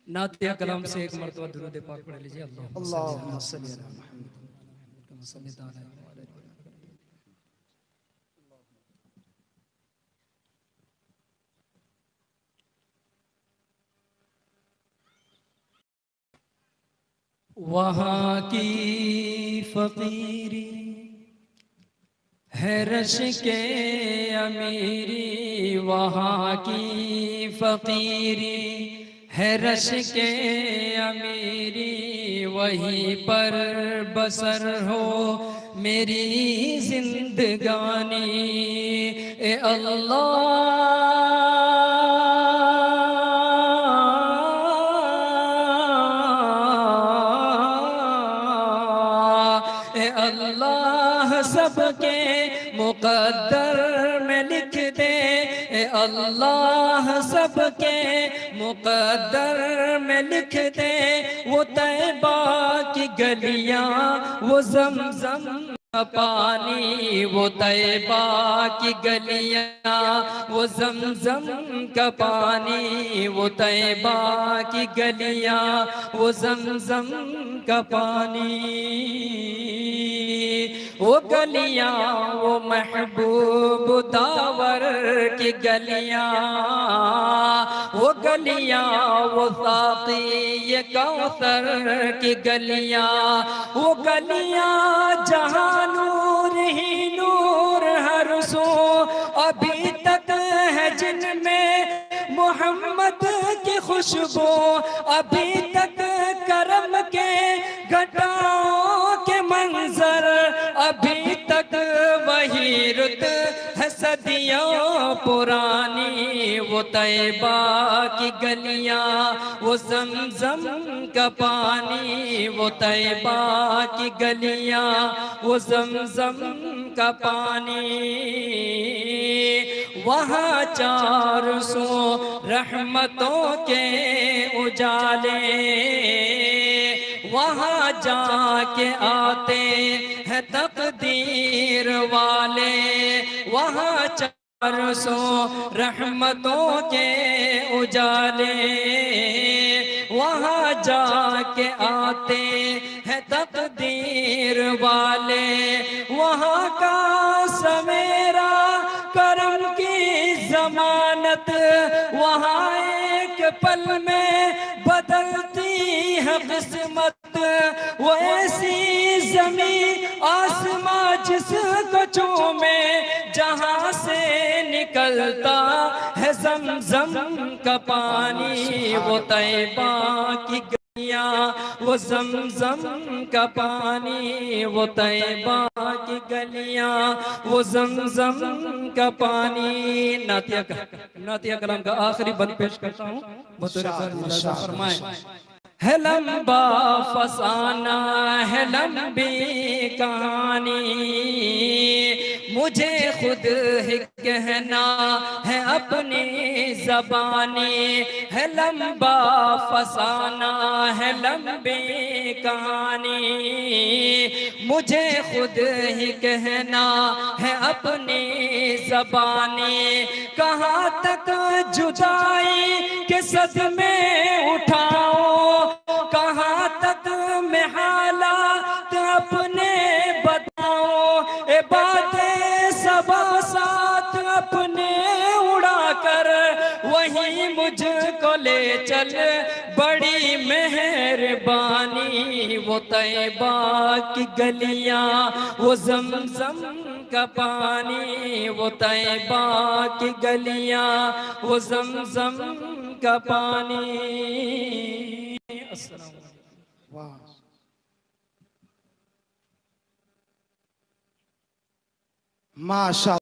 नातिया कलाम से एक मरतबा दुरूद पाक पढ़ लीजिए। अल्लाहुम्मा सल्ली अला मुहम्मद। वहाँ की फकीरी है रश के अमीरी, वहाँ की फकीरी है रश के अमीरी, वहीं पर बसर हो मेरी जिंदगानी। ए अल्लाह सबके मुकद्दर में लिख दे। ए अल्लाह सबके मुकद्दर में लिख दे। वो तैबा की गलियां, वो ज़मज़म का पानी, वो तैबा की गलियां, वो ज़मज़म का पानी, वो तैबा की गलियां, वो ज़मज़म का पानी। वो गलियां, वो महबूब दावर की गलियां, वो गलियां, वो साक़ी ये कौसर की गलियां, वो गलियां जहां नूर ही नूर हर सो अभी तक है जिनमें मोहम्मद की खुशबू, अभी तक करम के घटाओं के मंजर, अभी तक वही रुत है सदियों पुरानी। वो तैबा की गलियां, वो ज़मज़म का पानी, वो तैबा की गलियां, वो ज़मज़म का पानी। वहाँ 400 रहमतों के उजाले, वहाँ जाके आते हैं तकदीर वाले, वहाँ 400 रहमतों के उजाले, वहाँ जाके आते हैं तकदीर वाले। वहाँ का सवेरा करम की जमानत, वहाँ एक पल में बदलती है किस्मत। वो ऐसी जमीन आसमां जिसको चूमे, जहां से निकलता है ज़मज़म का पानी। वो तैबा की गलियां, वो ज़मज़म का पानी, वो तैबा की गलियां, वो ज़मज़म का पानी। नातिया कलाम का आखिरी बंद पेश करता हूँ, फरमाए। है लंबा फसाना है लंबी कहानी, मुझे खुद ही कहना है अपनी ज़बानी। है लंबा फसाना है लंबी कहानी, मुझे खुद ही कहना है अपनी ज़बानी। कहाँ तक जुदाई के सदमे उठाओ, कहाँ तक मैं हालात अपने बताऊं। ए बातें सबा साथ अपने उड़ा कर वहीं मुझको ले चल, बड़ी मेहरबानी। वो तैबा की गलियां, वो ज़मज़म का पानी, वो तैबा की गलियां, वो ज़मज़म का पानी। वाह, माशा